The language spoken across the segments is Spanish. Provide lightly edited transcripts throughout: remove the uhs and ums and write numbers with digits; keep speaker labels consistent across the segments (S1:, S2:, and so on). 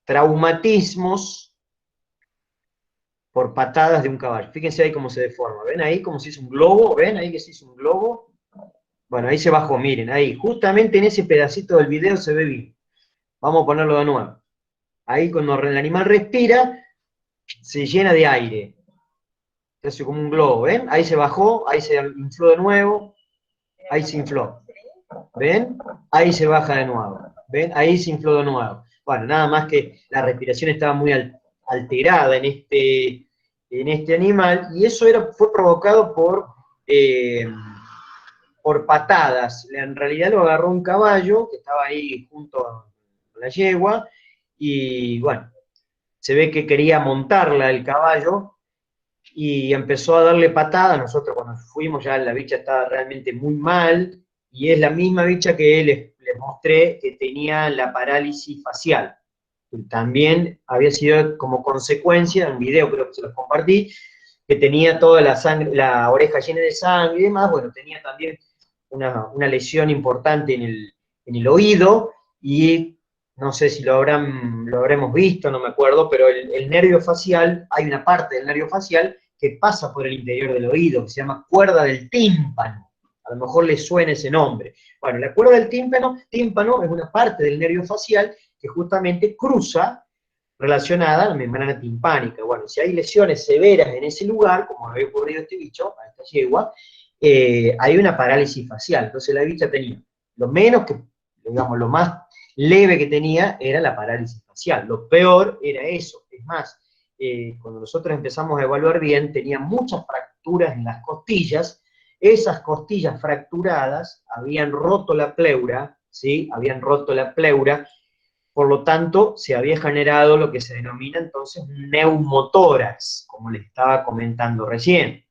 S1: traumatismos por patadas de un caballo. Fíjense ahí cómo se deforma. ¿Ven ahí cómo se hizo un globo? ¿Ven ahí que se hizo un globo? Bueno, ahí se bajó, miren, ahí. Justamente en ese pedacito del video se ve bien. Vamos a ponerlo de nuevo. Ahí cuando el animal respira, se llena de aire. Se hace como un globo, ¿ven? Ahí se bajó, ahí se infló de nuevo, ahí se infló. ¿Ven? Ahí se baja de nuevo. ¿Ven? Ahí se infló de nuevo. Bueno, nada más que la respiración estaba muy alterada en este animal, y eso fue provocado por patadas. En realidad lo agarró un caballo que estaba ahí junto a la yegua, y bueno, se ve que quería montarla el caballo, y empezó a darle patadas. Nosotros cuando fuimos ya la bicha estaba realmente muy mal, y es la misma bicha que les mostré que tenía la parálisis facial. También había sido como consecuencia, en un video creo que se los compartí, que tenía toda la sangre, la oreja llena de sangre y demás. Bueno, tenía también una lesión importante en el oído, y no sé si lo habremos visto, no me acuerdo, pero el nervio facial, hay una parte del nervio facial que pasa por el interior del oído, que se llama cuerda del tímpano. A lo mejor les suena ese nombre. Bueno, la cuerda del tímpano es una parte del nervio facial que justamente cruza, relacionada a la membrana timpánica. Bueno, si hay lesiones severas en ese lugar, como había ocurrido a este bicho, a esta yegua, hay una parálisis facial. Entonces la bicha tenía, lo menos que, digamos, lo más leve que tenía era la parálisis facial. Lo peor era eso. Es más, cuando nosotros empezamos a evaluar bien, tenía muchas fracturas en las costillas. Esas costillas fracturadas habían roto la pleura, ¿sí? Habían roto la pleura. Por lo tanto, se había generado lo que se denomina entonces un neumotórax, como les estaba comentando recién.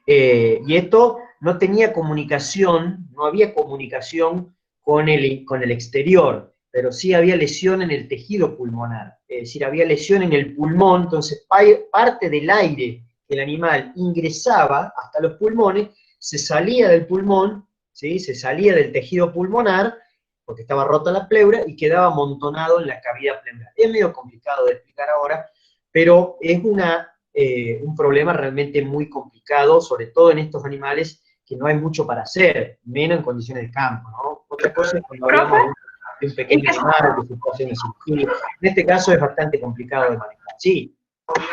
S1: Y esto no tenía comunicación, no había comunicación con el exterior, pero sí había lesión en el tejido pulmonar, es decir, había lesión en el pulmón. Entonces parte del aire que el animal ingresaba hasta los pulmones se salía del pulmón, ¿sí? Se salía del tejido pulmonar, porque estaba rota la pleura, y quedaba amontonado en la cavidad pleural. Es medio complicado de explicar ahora, pero es un problema realmente muy complicado, sobre todo en estos animales que no hay mucho para hacer, menos en condiciones de campo, ¿no? Otra cosa es cuando
S2: Profe,
S1: hablamos de un
S2: ¿y
S1: pequeño animal que se está haciendo cirugía. En este caso es bastante complicado de manejar. Sí.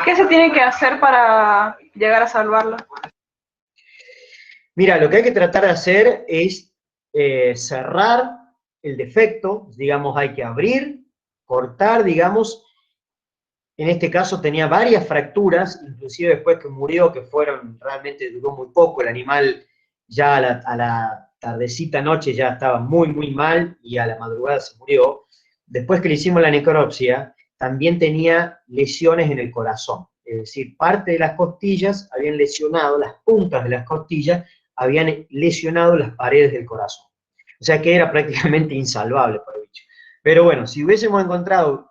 S2: qué se tiene que hacer para llegar a salvarlo?
S1: Mira, lo que hay que tratar de hacer es cerrar el defecto, digamos, hay que abrir, cortar, digamos. En este caso tenía varias fracturas, inclusive después que murió, que realmente duró muy poco. El animal ya a la tardecita noche ya estaba muy, muy mal, y a la madrugada se murió. Después que le hicimos la necropsia, también tenía lesiones en el corazón. Es decir, parte de las costillas habían lesionado, las puntas de las costillas habían lesionado las paredes del corazón. O sea que era prácticamente insalvable para el bicho. Pero bueno, si lo hubiésemos encontrado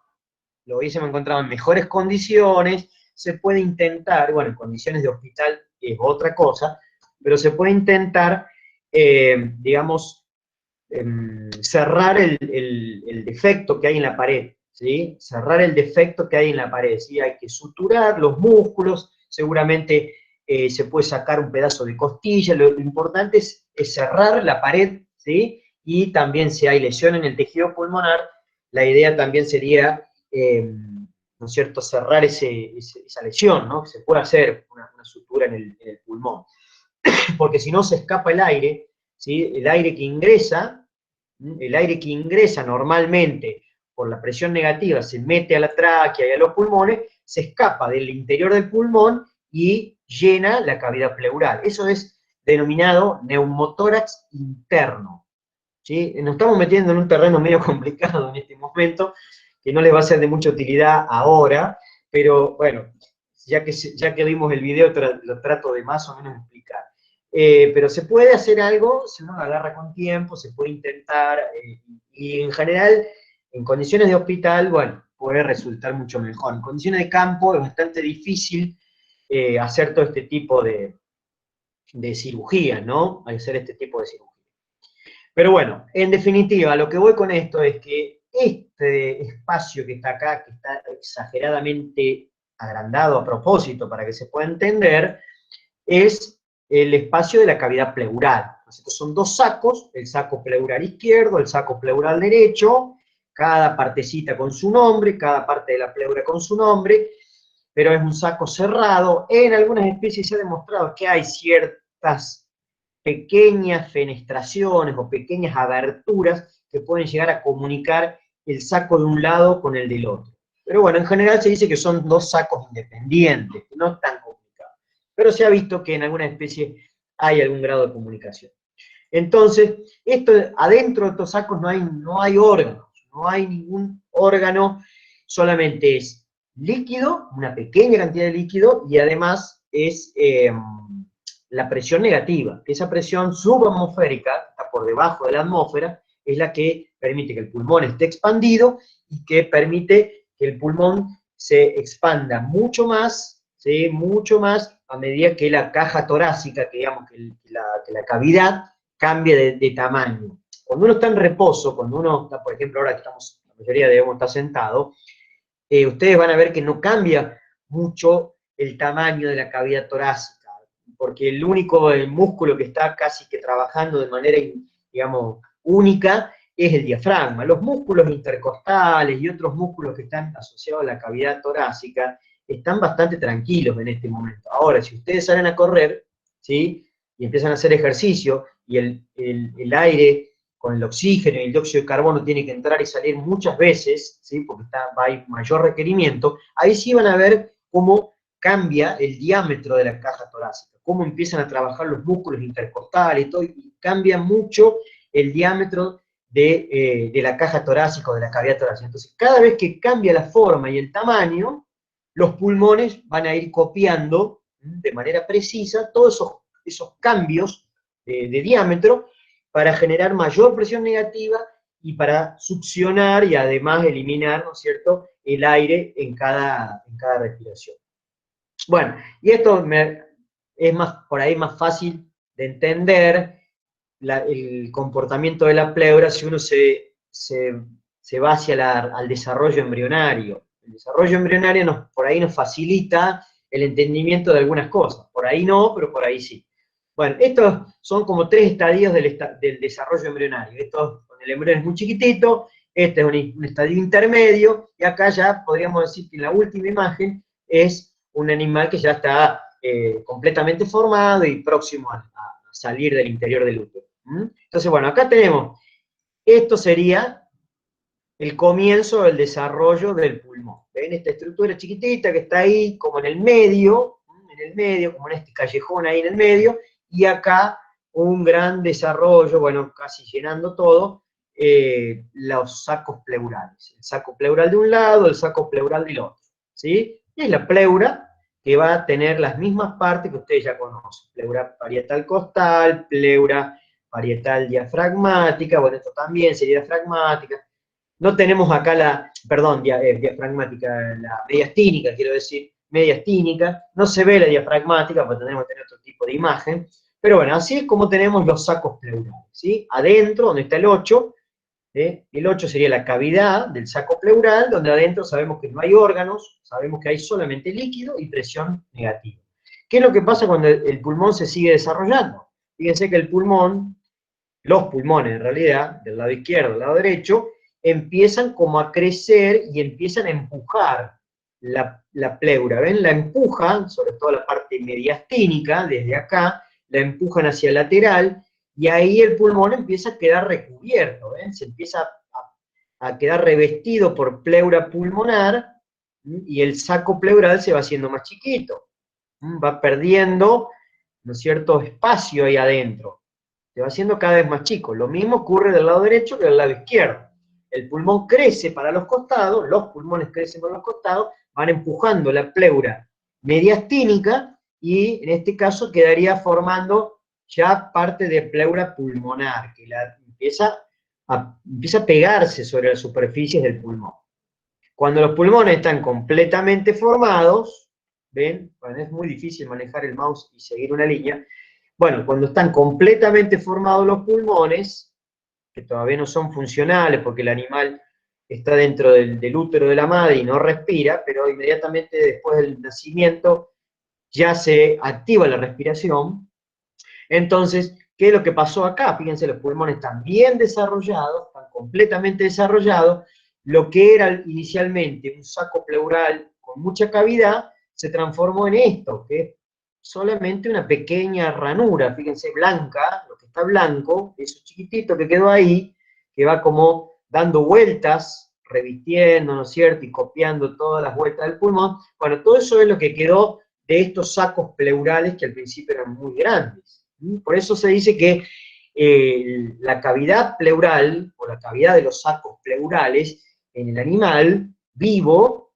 S1: en mejores condiciones, se puede intentar, bueno, en condiciones de hospital es otra cosa, pero se puede intentar, digamos, cerrar el defecto que hay en la pared, ¿sí? Cerrar el defecto que hay en la pared, ¿sí? Hay que suturar los músculos, seguramente se puede sacar un pedazo de costilla. Lo importante es cerrar la pared, ¿sí? Y también si hay lesión en el tejido pulmonar, la idea también sería, ¿no es cierto?, cerrar esa lesión, ¿no? Se puede hacer una sutura en el pulmón, porque si no se escapa el aire, ¿sí? El aire que ingresa normalmente por la presión negativa se mete a la tráquea y a los pulmones, se escapa del interior del pulmón y llena la cavidad pleural. Eso es denominado neumotórax interno, ¿sí? Nos estamos metiendo en un terreno medio complicado en este momento, que no les va a ser de mucha utilidad ahora, pero bueno, ya que vimos el video, lo trato de más o menos explicar. Pero se puede hacer algo, si uno lo agarra con tiempo, se puede intentar, y en general, en condiciones de hospital, bueno, puede resultar mucho mejor. En condiciones de campo es bastante difícil hacer todo este tipo de cirugía, ¿no? Hacer este tipo de cirugía. Pero bueno, en definitiva, lo que voy con esto es que este espacio que está acá, que está exageradamente agrandado a propósito para que se pueda entender, es el espacio de la cavidad pleural. Estos son dos sacos, el saco pleural izquierdo, el saco pleural derecho, cada partecita con su nombre, cada parte de la pleura con su nombre, pero es un saco cerrado. En algunas especies se ha demostrado que hay ciertas pequeñas fenestraciones o pequeñas aberturas que pueden llegar a comunicar el saco de un lado con el del otro. Pero bueno, en general se dice que son dos sacos independientes, no tan complicados. Pero se ha visto que en alguna especie hay algún grado de comunicación. Entonces, adentro de estos sacos no hay órganos, no hay ningún órgano, solamente es líquido, una pequeña cantidad de líquido, y además es la presión negativa, que esa presión subatmosférica, está por debajo de la atmósfera, es la que permite que el pulmón esté expandido y que permite que el pulmón se expanda mucho más, ¿sí? Mucho más a medida que la caja torácica, que digamos que la cavidad cambia de tamaño. Cuando uno está en reposo, cuando uno está, por ejemplo, ahora que estamos, la mayoría debemos estar sentados, ustedes van a ver que no cambia mucho el tamaño de la cavidad torácica, porque el único músculo que está casi que trabajando de manera, digamos, única es el diafragma. Los músculos intercostales y otros músculos que están asociados a la cavidad torácica están bastante tranquilos en este momento. Ahora, si ustedes salen a correr, ¿sí? Y empiezan a hacer ejercicio, y el aire con el oxígeno y el dióxido de carbono tiene que entrar y salir muchas veces, ¿sí? Porque hay mayor requerimiento, ahí sí van a ver cómo cambia el diámetro de la caja torácica, cómo empiezan a trabajar los músculos intercostales y todo, y cambia mucho el diámetro de la caja torácica o de la cavidad torácica. Entonces, cada vez que cambia la forma y el tamaño, los pulmones van a ir copiando de manera precisa todos esos cambios de diámetro para generar mayor presión negativa y para succionar y además eliminar, ¿no es cierto?, el aire en cada respiración. Bueno, y esto es por ahí más fácil de entender el comportamiento de la pleura si uno se va hacia al desarrollo embrionario. El desarrollo embrionario por ahí nos facilita el entendimiento de algunas cosas. Por ahí no, pero por ahí sí. Bueno, estos son como 3 estadios del desarrollo embrionario. El embrión es muy chiquitito, este es un estadio intermedio, y acá ya podríamos decir que en la última imagen es un animal que ya está completamente formado y próximo a salir del interior del útero. Entonces, bueno, acá tenemos, esto sería el comienzo del desarrollo del pulmón. ¿Ven? Esta estructura chiquitita que está ahí, como en el medio, como en este callejón ahí en el medio, y acá un gran desarrollo, bueno, casi llenando todo, los sacos pleurales. El saco pleural de un lado, el saco pleural del otro, ¿sí? Y es la pleura que va a tener las mismas partes que ustedes ya conocen. Pleura parietal costal, pleura parietal diafragmática, bueno, esto también sería diafragmática. No tenemos acá diafragmática, la mediastínica, quiero decir, mediastínica. No se ve la diafragmática, porque tenemos que tener otro tipo de imagen. Pero bueno, así es como tenemos los sacos pleurales, ¿sí? Adentro, donde está el 8, el 8 sería la cavidad del saco pleural, donde adentro sabemos que no hay órganos, sabemos que hay solamente líquido y presión negativa. ¿Qué es lo que pasa cuando el pulmón se sigue desarrollando? Fíjense que los pulmones en realidad, del lado izquierdo, del lado derecho, empiezan como a crecer y empiezan a empujar la pleura. ¿Ven? La empujan, sobre todo la parte mediastínica, desde acá, la empujan hacia el lateral, y ahí el pulmón empieza a quedar recubierto, ¿ven? Se empieza a quedar revestido por pleura pulmonar, y el saco pleural se va haciendo más chiquito, va perdiendo, ¿no es cierto?, espacio ahí adentro, se va haciendo cada vez más chico. Lo mismo ocurre del lado derecho que del lado izquierdo. El pulmón crece para los costados, los pulmones crecen para los costados, van empujando la pleura mediastínica, y en este caso quedaría formando ya parte de pleura pulmonar, que empieza a pegarse sobre las superficies del pulmón. Cuando los pulmones están completamente formados, ¿ven? Bueno, es muy difícil manejar el mouse y seguir una línea. Bueno, cuando están completamente formados los pulmones, que todavía no son funcionales porque el animal está dentro del útero de la madre y no respira, pero inmediatamente después del nacimiento ya se activa la respiración. Entonces, ¿qué es lo que pasó acá? Fíjense, los pulmones están bien desarrollados, están completamente desarrollados. Lo que era inicialmente un saco pleural con mucha cavidad, se transformó en esto, que es solamente una pequeña ranura, fíjense, blanca, lo que está blanco, eso chiquitito que quedó ahí, que va como dando vueltas, revistiendo, ¿no es cierto?, y copiando todas las vueltas del pulmón. Bueno, todo eso es lo que quedó de estos sacos pleurales que al principio eran muy grandes. Por eso se dice que la cavidad pleural, o la cavidad de los sacos pleurales, en el animal vivo,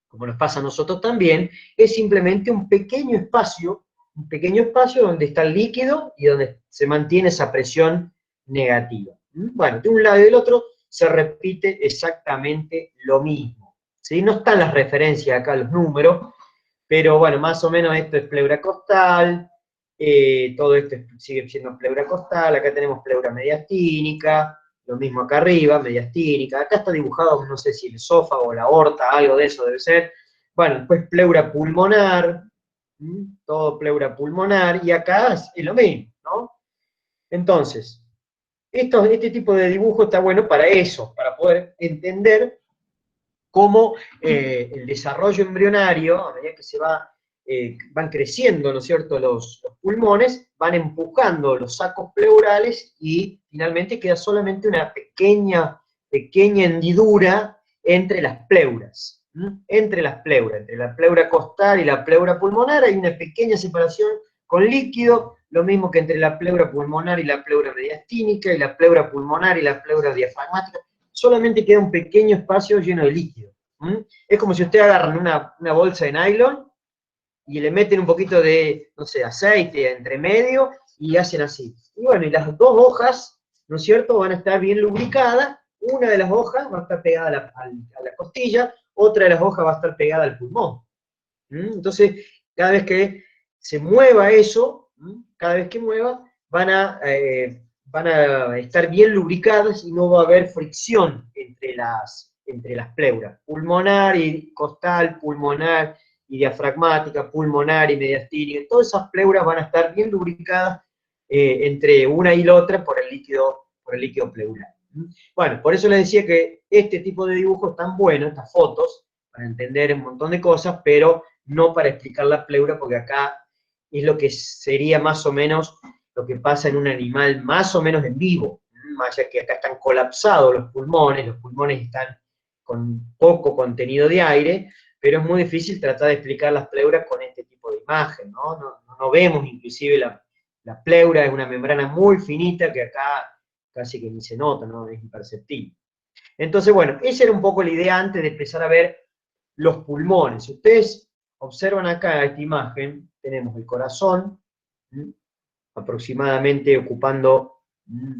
S1: como nos pasa a nosotros también, es simplemente un pequeño espacio donde está el líquido y donde se mantiene esa presión negativa. Bueno, de un lado y del otro se repite exactamente lo mismo. ¿Sí? No están las referencias acá, los números, pero bueno, más o menos esto es pleura costal, todo esto sigue siendo pleura costal, acá tenemos pleura mediastínica, lo mismo acá arriba, mediastínica, acá está dibujado, no sé si el esófago o la aorta, algo de eso debe ser. Bueno, después pleura pulmonar, todo pleura pulmonar, y acá es lo mismo, ¿no? Entonces, este tipo de dibujo está bueno para eso, para poder entender cómo el desarrollo embrionario, a medida que van creciendo, ¿no es cierto?, los pulmones, van empujando los sacos pleurales y finalmente queda solamente una pequeña hendidura entre las pleuras. Entre la pleura costal y la pleura pulmonar hay una pequeña separación con líquido, lo mismo que entre la pleura pulmonar y la pleura mediastínica, y la pleura pulmonar y la pleura diafragmática, solamente queda un pequeño espacio lleno de líquido. Es como si ustedes agarran una bolsa de nylon y le meten un poquito de, no sé, aceite entre medio y hacen así. Y bueno, y las dos hojas, ¿no es cierto?, van a estar bien lubricadas. Una de las hojas va a estar pegada a la costilla, otra de las hojas va a estar pegada al pulmón. Entonces, cada vez que se mueva eso, cada vez que mueva, van a estar bien lubricadas y no va a haber fricción entre las pleuras. Pulmonar y costal, pulmonar y diafragmática, pulmonar y mediastínica, todas esas pleuras van a estar bien lubricadas entre una y la otra por el líquido pleural. Bueno, por eso les decía que este tipo de dibujos están buenos, estas fotos, para entender un montón de cosas, pero no para explicar la pleura, porque acá es lo que sería más o menos lo que pasa en un animal más o menos en vivo, más allá que acá están colapsados los pulmones están con poco contenido de aire, pero es muy difícil tratar de explicar las pleuras con este tipo de imagen, ¿no? No vemos inclusive la pleura, es una membrana muy finita que acá casi que ni se nota, ¿no? Es imperceptible. Entonces, bueno, esa era un poco la idea antes de empezar a ver los pulmones. Si ustedes observan acá esta imagen, tenemos el corazón, aproximadamente ocupando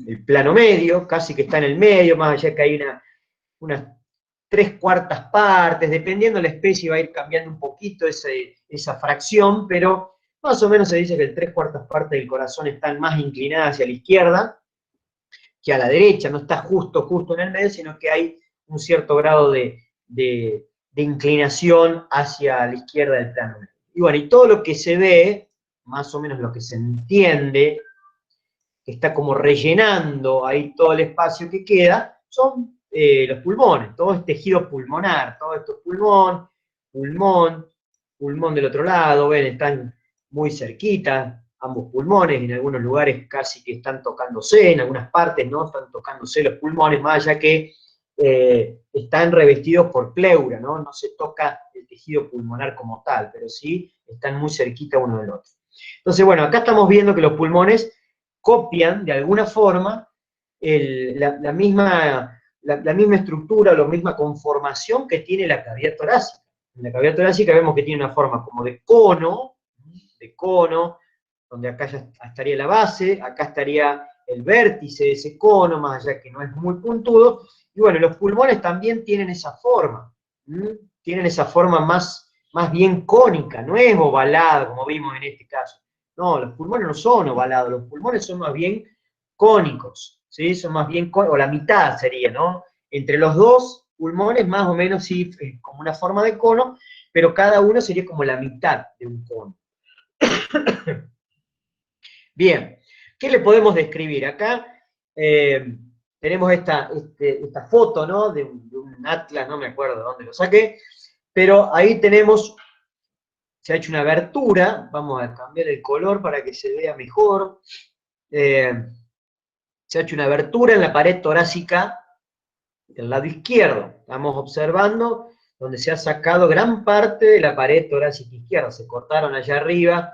S1: el plano medio, casi que está en el medio, más allá que hay unas 3/4 partes, dependiendo de la especie va a ir cambiando un poquito esa fracción, pero más o menos se dice que el 3/4 partes del corazón están más inclinadas hacia la izquierda que a la derecha, no está justo en el medio, sino que hay un cierto grado de inclinación hacia la izquierda del plano medio. Y bueno, y todo lo que se ve, más o menos lo que se entiende, que está como rellenando ahí todo el espacio que queda, son los pulmones, todo es tejido pulmonar, todo esto es pulmón del otro lado, ven, están muy cerquita, ambos pulmones, en algunos lugares casi que están tocándose, en algunas partes no están tocándose los pulmones, más allá que están revestidos por pleura, ¿no? No se toca el tejido pulmonar como tal, pero sí están muy cerquita uno del otro. Entonces, bueno, acá estamos viendo que los pulmones copian de alguna forma la misma estructura, la misma conformación que tiene la cavidad torácica. En la cavidad torácica vemos que tiene una forma como de cono, donde acá ya estaría la base, acá estaría el vértice de ese cono, más allá que no es muy puntudo, y bueno, los pulmones también tienen esa forma, tienen esa forma más bien cónica, no es ovalada como vimos en este caso. No, los pulmones no son ovalados, los pulmones son más bien cónicos, ¿sí? Son más bien, o la mitad sería, ¿no? Entre los dos pulmones más o menos sí, como una forma de cono, pero cada uno sería como la mitad de un cono. Bien, ¿qué le podemos describir? Acá tenemos esta foto, ¿no? De un atlas, no me acuerdo de dónde lo saqué, pero ahí tenemos, se ha hecho una abertura, vamos a cambiar el color para que se vea mejor. Se ha hecho una abertura en la pared torácica del lado izquierdo. Estamos observando donde se ha sacado gran parte de la pared torácica izquierda. Se cortaron allá arriba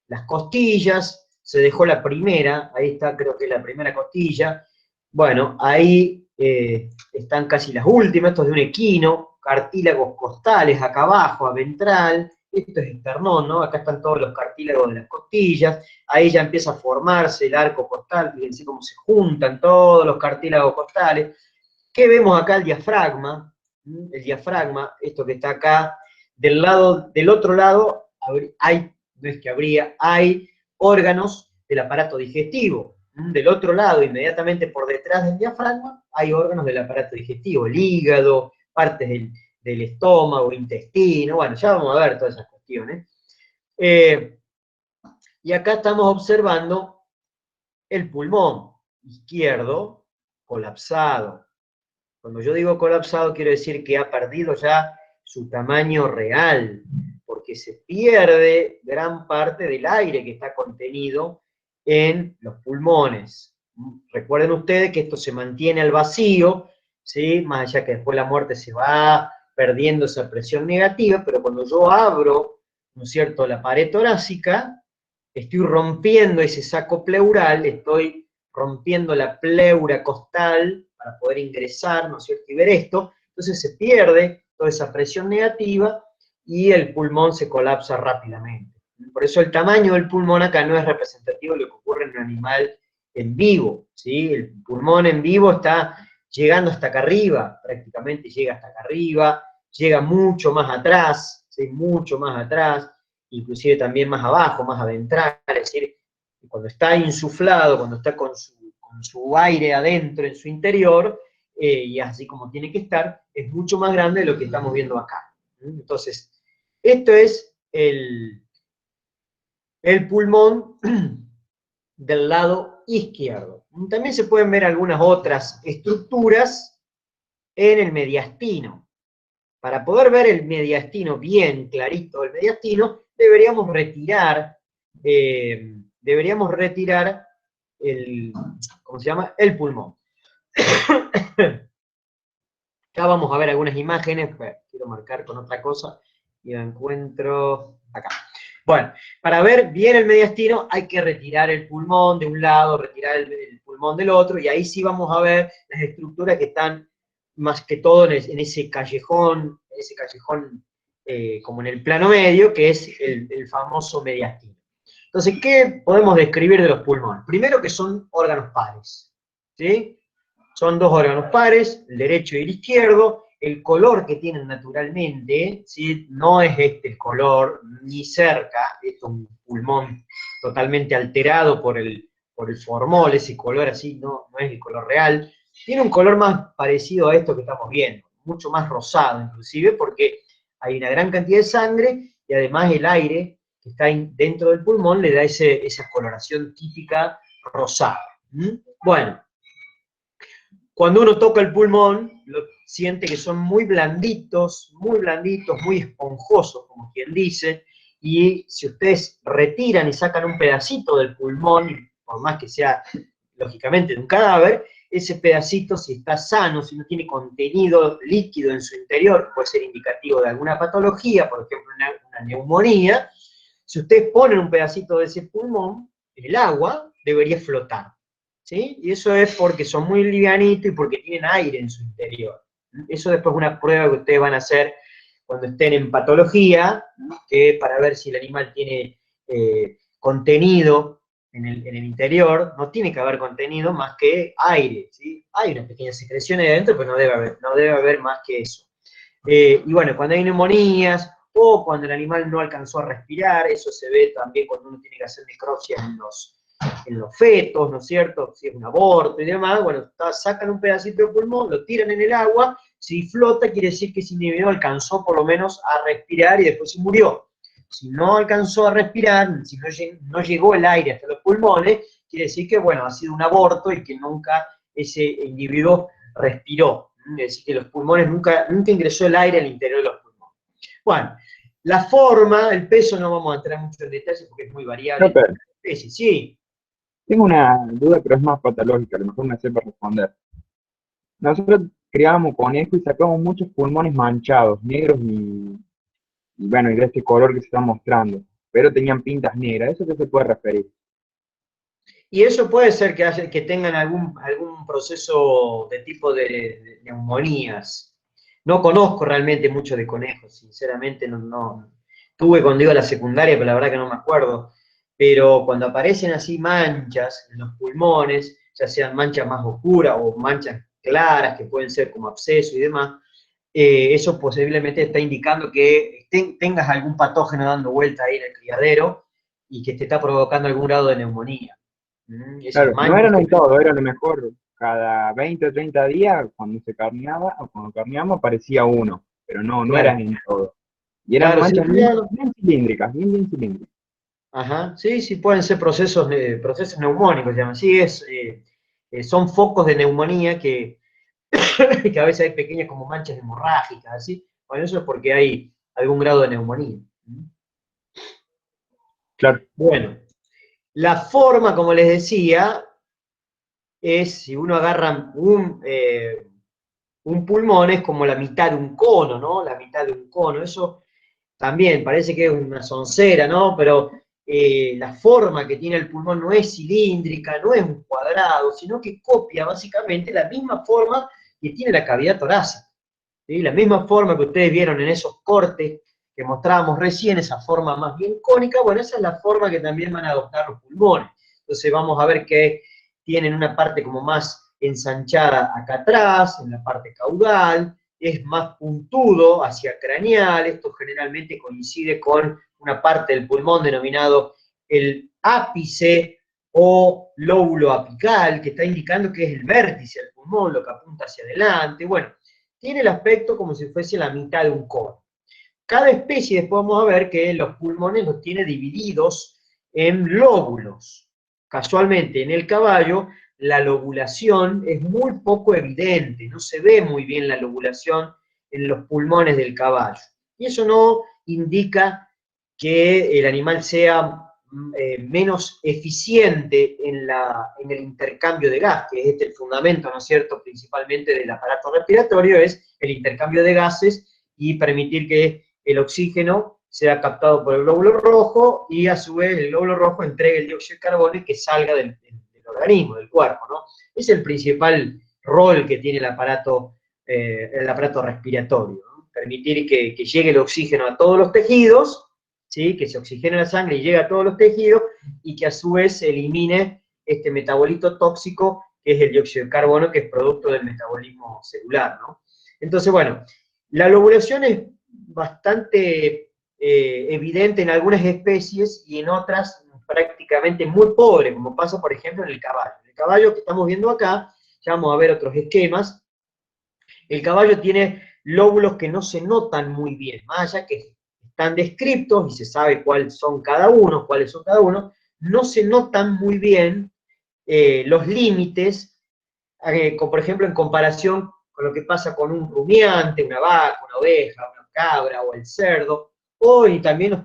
S1: las costillas, se dejó la primera, ahí está, creo que es la primera costilla. Bueno, ahí están casi las últimas, esto es de un equino, cartílagos costales acá abajo, a ventral, esto es esternón, ¿no? Acá están todos los cartílagos de las costillas, ahí ya empieza a formarse el arco costal, fíjense cómo se juntan todos los cartílagos costales. ¿Qué vemos acá? El diafragma. El diafragma, esto que está acá, del otro lado, hay, no es que habría, hay órganos del aparato digestivo. Del otro lado, inmediatamente por detrás del diafragma, hay órganos del aparato digestivo, el hígado, partes del estómago, intestino, bueno, ya vamos a ver todas esas cuestiones. Y acá estamos observando el pulmón izquierdo colapsado. Cuando yo digo colapsado, quiero decir que ha perdido ya su tamaño real, porque se pierde gran parte del aire que está contenido en los pulmones. Recuerden ustedes que esto se mantiene al vacío, ¿sí? Más allá que después de la muerte se va perdiendo esa presión negativa, pero cuando yo abro, ¿no es cierto?, la pared torácica, estoy rompiendo ese saco pleural, estoy rompiendo la pleura costal para poder ingresar, ¿no es cierto?, y ver esto, entonces se pierde toda esa presión negativa y el pulmón se colapsa rápidamente. Por eso el tamaño del pulmón acá no es representativo de lo que ocurre en un animal en vivo, ¿sí? El pulmón en vivo está llegando hasta acá arriba, prácticamente llega hasta acá arriba, llega mucho más atrás, ¿sí? Mucho más atrás, inclusive también más abajo, más aventral, es decir, cuando está insuflado, cuando está con su aire adentro en su interior, y así como tiene que estar, es mucho más grande de lo que estamos viendo acá. Entonces, esto es el pulmón del lado izquierdo. También se pueden ver algunas otras estructuras en el mediastino. Para poder ver el mediastino bien clarito, el mediastino, deberíamos retirar ¿cómo se llama? El pulmón. Acá vamos a ver algunas imágenes, quiero marcar con otra cosa, y la encuentro acá. Bueno, para ver bien el mediastino hay que retirar el pulmón de un lado, retirar el pulmón del otro, y ahí sí vamos a ver las estructuras que están más que todo en ese callejón como en el plano medio, que es el famoso mediastino. Entonces, ¿qué podemos describir de los pulmones? Primero que son órganos pares, ¿sí? Son dos órganos pares, el derecho y el izquierdo. El color que tienen naturalmente, ¿sí?, no es este el color, ni cerca, es un pulmón totalmente alterado por el formol, ese color así no es el color real. Tiene un color más parecido a esto que estamos viendo, mucho más rosado inclusive, porque hay una gran cantidad de sangre y además el aire que está dentro del pulmón le da esa coloración típica rosada. Bueno, cuando uno toca el pulmón, siente que son muy blanditos, muy esponjosos, como quien dice, y si ustedes retiran y sacan un pedacito del pulmón, por más que sea, lógicamente, de un cadáver, ese pedacito, si está sano, si no tiene contenido líquido en su interior, puede ser indicativo de alguna patología, por ejemplo, una neumonía, si ustedes ponen un pedacito de ese pulmón, el agua debería flotar. ¿Sí? Y eso es porque son muy livianitos y porque tienen aire en su interior. Eso después es una prueba que ustedes van a hacer cuando estén en patología, que para ver si el animal tiene contenido en el interior, no tiene que haber contenido más que aire, ¿sí? Hay unas pequeñas secreciones de adentro, pero no debe haber más que eso. Y bueno, cuando hay neumonías, o cuando el animal no alcanzó a respirar, eso se ve también cuando uno tiene que hacer necropsia en los fetos, ¿no es cierto? Si es un aborto y demás, bueno, sacan un pedacito de pulmón, lo tiran en el agua, Si flota, quiere decir que ese individuo alcanzó por lo menos a respirar y después se murió. Si no alcanzó a respirar, si no llegó el aire hasta los pulmones, quiere decir que, bueno, ha sido un aborto y que nunca ese individuo respiró. Es decir, que los pulmones nunca ingresó el aire al interior de los pulmones. Bueno, la forma, el peso, no vamos a entrar mucho en detalles porque es muy variable en
S3: Chopper,
S1: cada especie. Sí,
S3: tengo una duda, pero es más patológica, a lo mejor me sepa responder. Nosotros criábamos conejos y sacamos muchos pulmones manchados, negros y bueno, y de este color que se está mostrando, pero tenían pintas negras. ¿Eso qué se puede referir?
S1: y eso puede ser que tengan algún proceso de tipo de neumonías. No conozco realmente mucho de conejos, sinceramente no. Tuve cuando iba a la secundaria, pero la verdad que no me acuerdo. Pero cuando aparecen así manchas en los pulmones, ya sean manchas más oscuras o manchas claras, que pueden ser como absceso y demás, eso posiblemente está indicando que tengas algún patógeno dando vuelta ahí en el criadero y que te está provocando algún grado de neumonía. Esas
S3: Claro, no
S1: manchas
S3: eran
S1: que
S3: en todo, era a lo mejor cada 20 o 30 días, cuando se carneaba, o cuando carneamos aparecía uno, pero no eran
S1: claro,
S3: en todo. Y eran
S1: claro, sí,
S3: manchas bien cilíndricas, bien cilíndricas.
S1: ajá, sí, sí pueden ser procesos neumónicos, se llaman. Sí, son focos de neumonía que a veces hay pequeñas como manchas hemorrágicas, así. Bueno, eso es porque hay algún grado de neumonía.
S3: Claro,
S1: Bueno, la forma, como les decía, es si uno agarra un pulmón, es como la mitad de un cono, ¿no? La mitad de un cono. Eso también parece que es una soncera, ¿no? Pero la forma que tiene el pulmón no es cilíndrica, no es un cuadrado, sino que copia básicamente la misma forma que tiene la cavidad torácica. ¿Sí? La misma forma que ustedes vieron en esos cortes que mostrábamos recién, esa forma más bien cónica, bueno, esa es la forma que también van a adoptar los pulmones. Entonces vamos a ver que tienen una parte como más ensanchada acá atrás, en la parte caudal, es más puntudo hacia craneal, esto generalmente coincide con una parte del pulmón denominado el ápice o lóbulo apical, que está indicando que es el vértice del pulmón, lo que apunta hacia adelante. Bueno, tiene el aspecto como si fuese la mitad de un cono. Cada especie después vamos a ver que los pulmones los tiene divididos en lóbulos. Casualmente, en el caballo, la lobulación es muy poco evidente, no se ve muy bien la lobulación en los pulmones del caballo. Y eso no indica que el animal sea menos eficiente en el intercambio de gas, que es el fundamento, ¿no es cierto?, principalmente del aparato respiratorio, es el intercambio de gases y permitir que el oxígeno sea captado por el glóbulo rojo y a su vez el glóbulo rojo entregue el dióxido de carbono y que salga del organismo, del cuerpo, ¿no? Es el principal rol que tiene el aparato respiratorio, ¿no? Permitir que llegue el oxígeno a todos los tejidos, ¿sí? Que se oxigene la sangre y llegue a todos los tejidos y que a su vez se elimine este metabolito tóxico que es el dióxido de carbono, que es producto del metabolismo celular, ¿no? Entonces, bueno, la lobulación es bastante evidente en algunas especies y en otras prácticamente muy pobre, como pasa por ejemplo en el caballo. El caballo que estamos viendo acá, ya vamos a ver otros esquemas, el caballo tiene lóbulos que no se notan muy bien, más allá que están descritos y se sabe cuáles son cada uno, no se notan muy bien los límites, como por ejemplo en comparación con lo que pasa con un rumiante, una vaca, una oveja, una cabra o el cerdo, y también o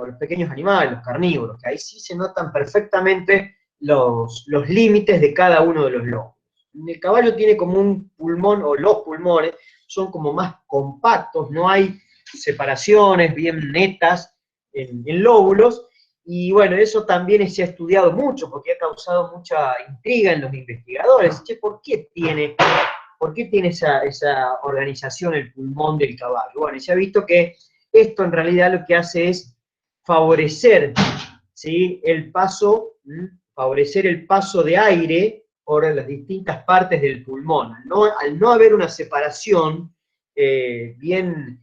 S1: los pequeños animales, los carnívoros, que ahí sí se notan perfectamente los límites de cada uno de los lóbulos. El caballo tiene como un pulmón, o los pulmones, son como más compactos, no hay separaciones bien netas en lóbulos, y bueno, eso también se ha estudiado mucho porque ha causado mucha intriga en los investigadores. Che, ¿por qué tiene esa organización el pulmón del caballo? Bueno, y se ha visto que esto en realidad lo que hace es favorecer, ¿sí?, favorecer el paso de aire por las distintas partes del pulmón. Al no haber una separación bien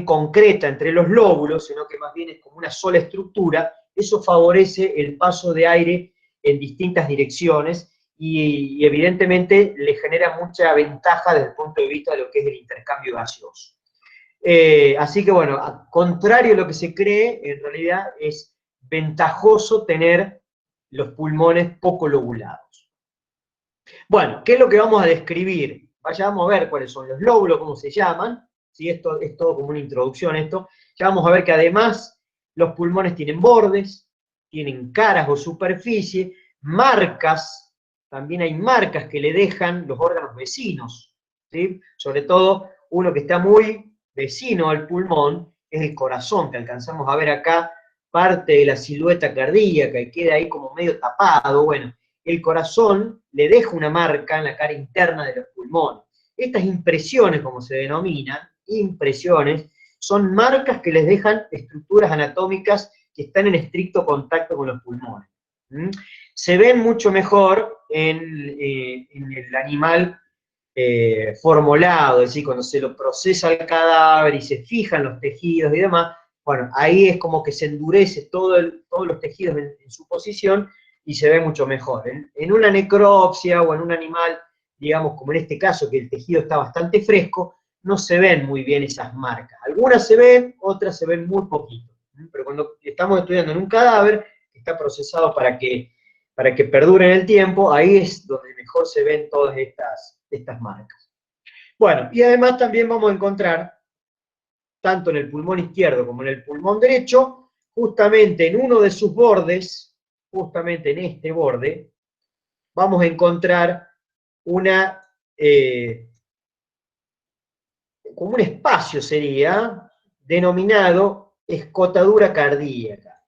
S1: concreta entre los lóbulos, sino que más bien es como una sola estructura, eso favorece el paso de aire en distintas direcciones y evidentemente le genera mucha ventaja desde el punto de vista de lo que es el intercambio gaseoso. Así que bueno, contrario a lo que se cree, en realidad es ventajoso tener los pulmones poco lobulados. Bueno, ¿qué es lo que vamos a describir? Vamos a ver cuáles son los lóbulos, cómo se llaman. ¿Sí? Esto es todo como una introducción a esto. Ya vamos a ver que además los pulmones tienen bordes, tienen caras o superficie, marcas, también hay marcas que le dejan los órganos vecinos, ¿sí? Sobre todo uno que está muy vecino al pulmón es el corazón, que alcanzamos a ver acá parte de la silueta cardíaca y queda ahí como medio tapado. Bueno, el corazón le deja una marca en la cara interna de los pulmones. Estas impresiones, como se denominan, impresiones, son marcas que les dejan estructuras anatómicas que están en estricto contacto con los pulmones. Se ven mucho mejor en el animal formolado, es decir, cuando se lo procesa el cadáver y se fijan los tejidos y demás, bueno, ahí es como que se endurece todos los tejidos en su posición y se ve mucho mejor. En una necropsia o en un animal, digamos, como en este caso, que el tejido está bastante fresco, no se ven muy bien esas marcas. Algunas se ven, otras se ven muy poquito. Pero cuando estamos estudiando en un cadáver, que está procesado para que perdure en el tiempo, ahí es donde mejor se ven todas estas marcas. Bueno, y además también vamos a encontrar, tanto en el pulmón izquierdo como en el pulmón derecho, justamente en uno de sus bordes, justamente en este borde, vamos a encontrar como un espacio sería, denominado escotadura cardíaca.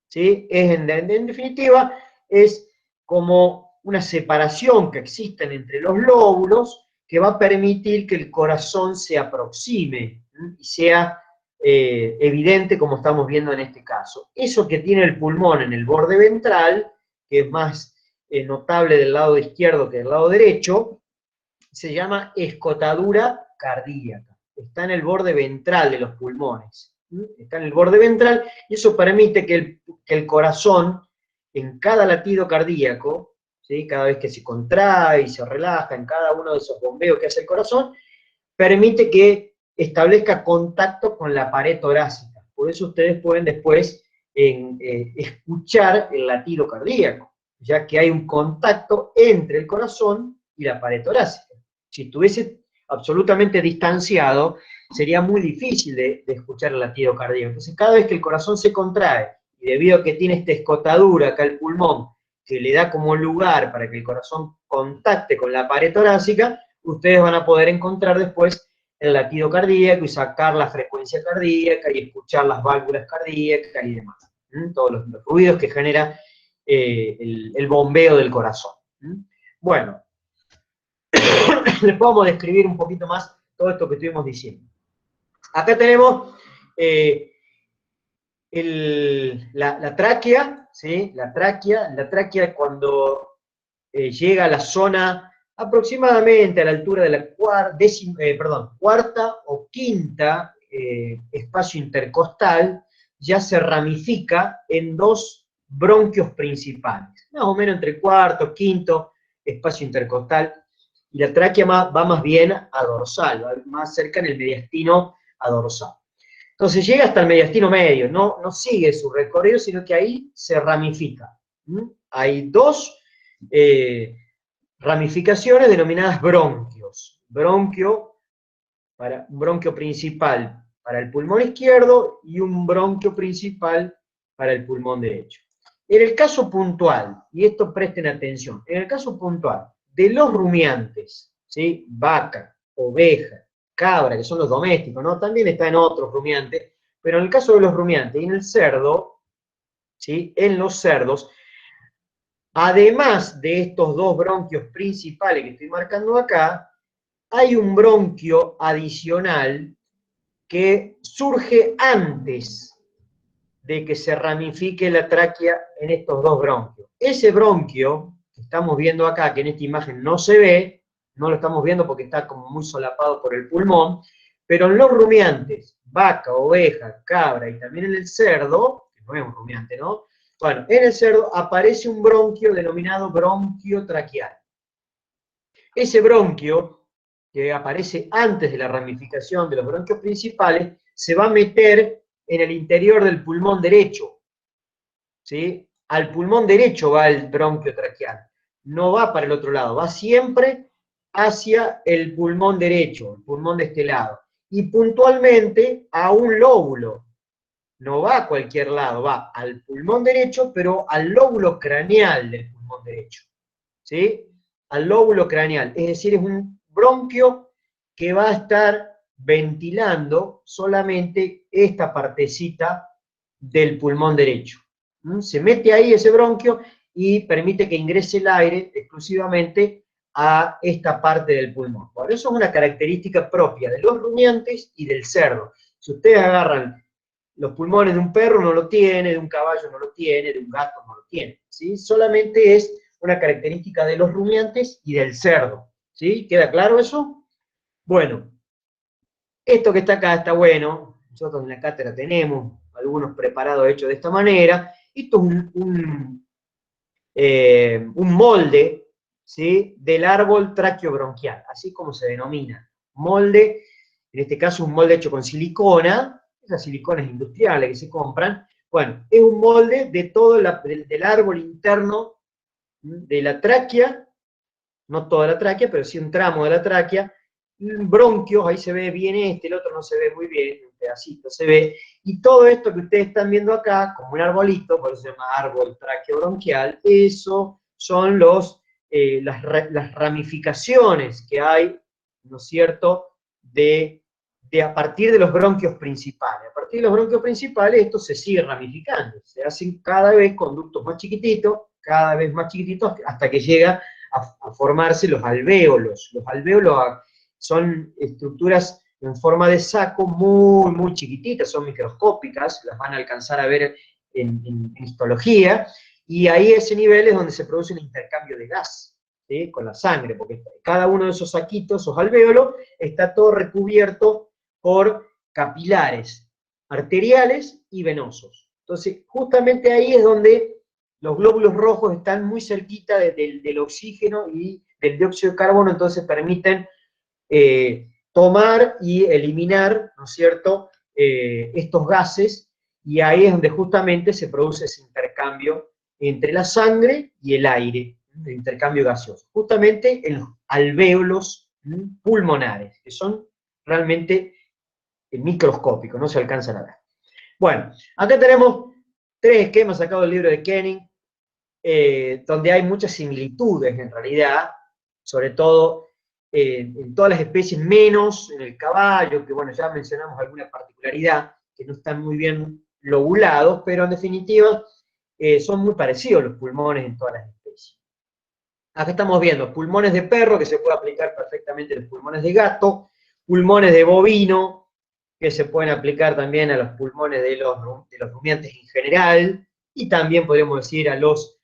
S1: ¿Sí? En definitiva, es como una separación que existe entre los lóbulos que va a permitir que el corazón se aproxime y sea evidente como estamos viendo en este caso. Eso que tiene el pulmón en el borde ventral, que es más notable del lado izquierdo que del lado derecho, se llama escotadura cardíaca. Está en el borde ventral de los pulmones. Está en el borde ventral y eso permite que el corazón, en cada latido cardíaco, ¿sí? Cada vez que se contrae y se relaja, en cada uno de esos bombeos que hace el corazón, permite que establezca contacto con la pared torácica. Por eso ustedes pueden después escuchar el latido cardíaco, ya que hay un contacto entre el corazón y la pared torácica. Si estuviese absolutamente distanciado, sería muy difícil de escuchar el latido cardíaco. Entonces, cada vez que el corazón se contrae, y debido a que tiene esta escotadura acá el pulmón, que le da como lugar para que el corazón contacte con la pared torácica, ustedes van a poder encontrar después el latido cardíaco y sacar la frecuencia cardíaca y escuchar las válvulas cardíacas y demás. Todos los ruidos que genera el bombeo del corazón. Bueno, les podemos describir un poquito más todo esto que estuvimos diciendo. Acá tenemos la tráquea, ¿sí? La tráquea cuando llega a la zona aproximadamente a la altura de la cuarta o quinta espacio intercostal, ya se ramifica en dos bronquios principales, más o menos entre cuarto, quinto espacio intercostal, y la tráquea va más bien a dorsal, va más cerca en el mediastino a dorsal. Entonces llega hasta el mediastino medio, no sigue su recorrido, sino que ahí se ramifica. Hay dos ramificaciones denominadas bronquios. Un bronquio principal para el pulmón izquierdo y un bronquio principal para el pulmón derecho. En el caso puntual, y esto presten atención, en el caso puntual de los rumiantes, ¿sí? Vaca, oveja, cabra, que son los domésticos, ¿no? También está en otros rumiantes, pero en el caso de los rumiantes y en el cerdo, ¿sí? En los cerdos, además de estos dos bronquios principales que estoy marcando acá, hay un bronquio adicional que surge antes de que se ramifique la tráquea en estos dos bronquios. Ese bronquio que estamos viendo acá, que en esta imagen no se ve, no lo estamos viendo porque está como muy solapado por el pulmón, pero en los rumiantes, vaca, oveja, cabra y también en el cerdo, que no es un rumiante, ¿no? Bueno, en el cerdo aparece un bronquio denominado bronquio traqueal. ese bronquio, que aparece antes de la ramificación de los bronquios principales, se va a meter en el interior del pulmón derecho, ¿sí? Al pulmón derecho va el bronquio traqueal, no va para el otro lado, va siempre hacia el pulmón derecho, el pulmón de este lado, y puntualmente a un lóbulo. No va a cualquier lado, va al pulmón derecho, pero al lóbulo craneal del pulmón derecho, ¿sí? Al lóbulo craneal, es decir, es un bronquio que va a estar ventilando solamente esta partecita del pulmón derecho. Se mete ahí ese bronquio y permite que ingrese el aire exclusivamente a esta parte del pulmón. Por eso es una característica propia de los rumiantes y del cerdo. Si ustedes agarran los pulmones de un perro, no lo tiene, de un caballo no lo tiene, de un gato no lo tiene, ¿sí? Solamente es una característica de los rumiantes y del cerdo, ¿sí? ¿Queda claro eso? Bueno, esto que está acá está bueno, nosotros en la cátedra tenemos algunos preparados hechos de esta manera. Esto es un molde, ¿sí? Del árbol traqueobronquial, así como se denomina. Molde, en este caso un molde hecho con silicona, esas siliconas industriales que se compran. Bueno, es un molde de todo del árbol interno de la tráquea, no toda la tráquea, pero sí un tramo de la tráquea, bronquios, ahí se ve bien el otro no se ve muy bien, un pedacito se ve, y todo esto que ustedes están viendo acá, como un arbolito, por eso se llama árbol traqueobronquial, eso son las ramificaciones que hay, ¿no es cierto?, de a partir de los bronquios principales. A partir de los bronquios principales esto se sigue ramificando, se hacen cada vez conductos más chiquititos, cada vez más chiquititos, hasta que llega a formarse los alvéolos. Los alvéolos son estructuras en forma de saco muy, muy chiquititas, son microscópicas, las van a alcanzar a ver en histología, y ahí ese nivel es donde se produce un intercambio de gas, ¿sí? Con la sangre, porque cada uno de esos saquitos, esos alvéolos, está todo recubierto por capilares arteriales y venosos. Entonces, justamente ahí es donde los glóbulos rojos están muy cerquita del oxígeno y del dióxido de carbono, entonces permiten tomar y eliminar, ¿no es cierto?, estos gases, y ahí es donde justamente se produce ese intercambio entre la sangre y el aire, el intercambio gaseoso, justamente en los alvéolos pulmonares, que son realmente microscópicos, no se alcanzan a ver. Bueno, acá tenemos 3 esquemas sacados del libro de Kenning, donde hay muchas similitudes en realidad, sobre todo en todas las especies, menos en el caballo, que bueno, ya mencionamos alguna particularidad, que no están muy bien lobulados, pero en definitiva son muy parecidos los pulmones en todas las especies. Acá estamos viendo pulmones de perro, que se puede aplicar perfectamente a los pulmones de gato, pulmones de bovino, que se pueden aplicar también a los pulmones de los rumiantes en general, y también podríamos decir a los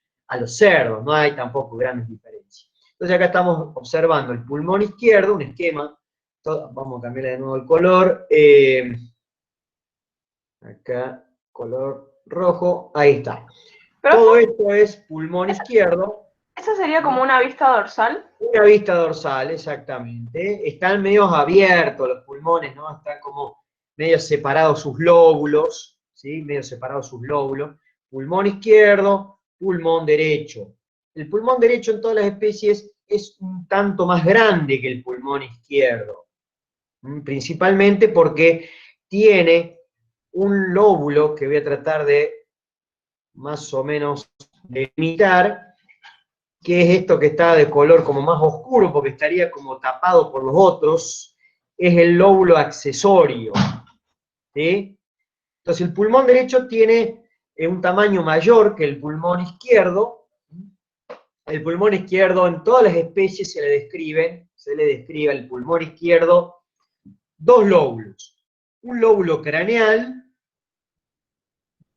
S1: cerdos, no hay tampoco grandes diferencias. Entonces acá estamos observando el pulmón izquierdo, un esquema, vamos a cambiarle de nuevo el color, acá color rojo, ahí está.
S2: Pero
S1: Todo esto es pulmón izquierdo.
S2: esa sería como una vista dorsal.
S1: Una vista dorsal, exactamente. Están medios abiertos los pulmones, ¿no? Están como medio separados sus lóbulos, ¿sí? Medio separados sus lóbulos. Pulmón izquierdo, pulmón derecho. El pulmón derecho en todas las especies es un tanto más grande que el pulmón izquierdo, principalmente porque tiene un lóbulo que voy a tratar de más o menos delimitar, que es esto que está de color como más oscuro, porque estaría como tapado por los otros, es el lóbulo accesorio, ¿sí? Entonces el pulmón derecho tiene un tamaño mayor que el pulmón izquierdo. El pulmón izquierdo en todas las especies se le describe al pulmón izquierdo 2 lóbulos. Un lóbulo craneal,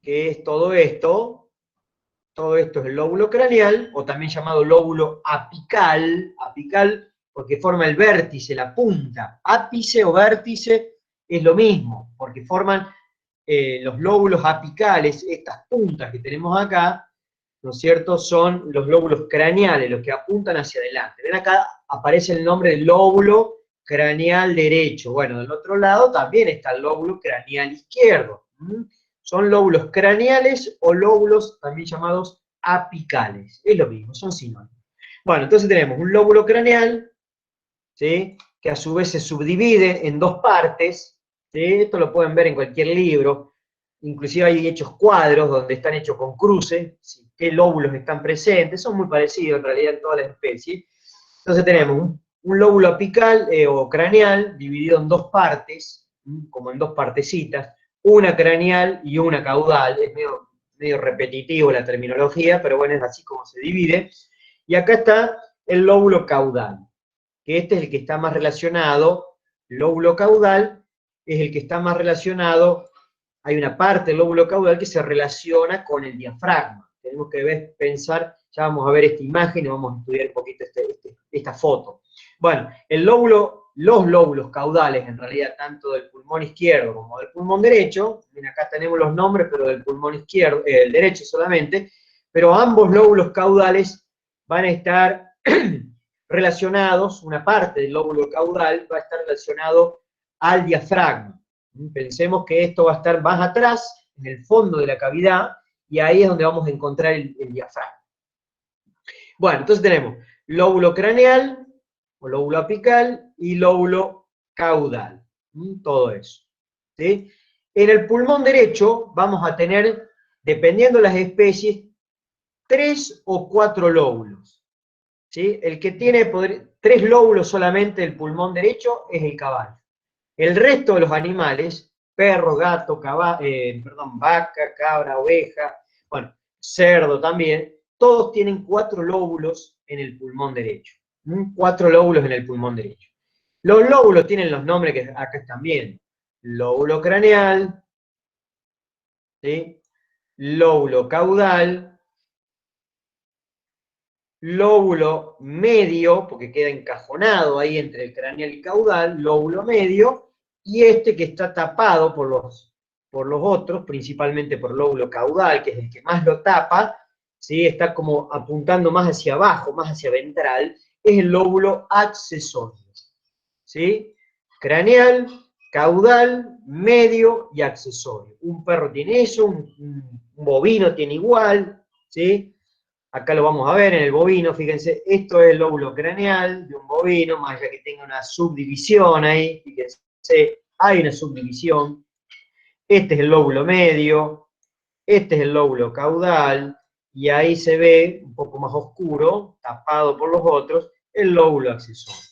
S1: que es todo esto es el lóbulo craneal, o también llamado lóbulo apical porque forma el vértice, la punta. Ápice o vértice es lo mismo, porque forman los lóbulos apicales, estas puntas que tenemos acá, ¿no es cierto?, son los lóbulos craneales, los que apuntan hacia adelante. Ven acá, aparece el nombre del lóbulo craneal derecho. Bueno, del otro lado también está el lóbulo craneal izquierdo. Son lóbulos craneales o lóbulos también llamados apicales. Es lo mismo, son sinónimos. Bueno, entonces tenemos un lóbulo craneal, ¿sí?, que a su vez se subdivide en dos partes, ¿sí? Esto lo pueden ver en cualquier libro, inclusive hay hechos cuadros donde están hechos con cruces, ¿sí?, qué lóbulos están presentes, son muy parecidos en realidad en todas las especies. Entonces tenemos un lóbulo apical o craneal dividido en dos partes, como en dos partecitas, una craneal y una caudal. Es medio repetitivo la terminología, pero bueno, es así como se divide. Y acá está el lóbulo caudal, que este es el que está más relacionado, el lóbulo caudal es el que está más relacionado, hay una parte del lóbulo caudal que se relaciona con el diafragma. Tenemos que pensar, ya vamos a ver esta imagen y vamos a estudiar un poquito esta foto. Bueno, los lóbulos caudales, en realidad, tanto del pulmón izquierdo como del pulmón derecho, miren, acá tenemos los nombres, pero del pulmón izquierdo, el derecho solamente, pero ambos lóbulos caudales van a estar relacionados, una parte del lóbulo caudal va a estar relacionado al diafragma. Pensemos que esto va a estar más atrás, en el fondo de la cavidad, y ahí es donde vamos a encontrar el diafragma. Bueno, entonces tenemos lóbulo craneal, o lóbulo apical, y lóbulo caudal. Todo eso. ¿Sí? En el pulmón derecho vamos a tener, dependiendo de las especies, 3 o 4 lóbulos. ¿Sí? El que tiene 3 lóbulos solamente del pulmón derecho es el caballo. El resto de los animales, perro, gato, vaca, cabra, oveja, bueno, cerdo también, todos tienen 4 lóbulos en el pulmón derecho. 4 lóbulos en el pulmón derecho. Los lóbulos tienen los nombres que acá están viendo. Lóbulo craneal, ¿sí?, lóbulo caudal, lóbulo medio, porque queda encajonado ahí entre el craneal y caudal, lóbulo medio, y este que está tapado por los otros, principalmente por lóbulo caudal, que es el que más lo tapa, ¿sí?, está como apuntando más hacia abajo, más hacia ventral, es el lóbulo accesorio. ¿Sí? Craneal, caudal, medio y accesorio. Un perro tiene eso, un bovino tiene igual, ¿sí? Acá lo vamos a ver en el bovino, fíjense, esto es el lóbulo craneal de un bovino, más allá que tenga una subdivisión ahí, fíjense, hay una subdivisión. Este es el lóbulo medio, este es el lóbulo caudal, y ahí se ve, un poco más oscuro, tapado por los otros, el lóbulo accesorio.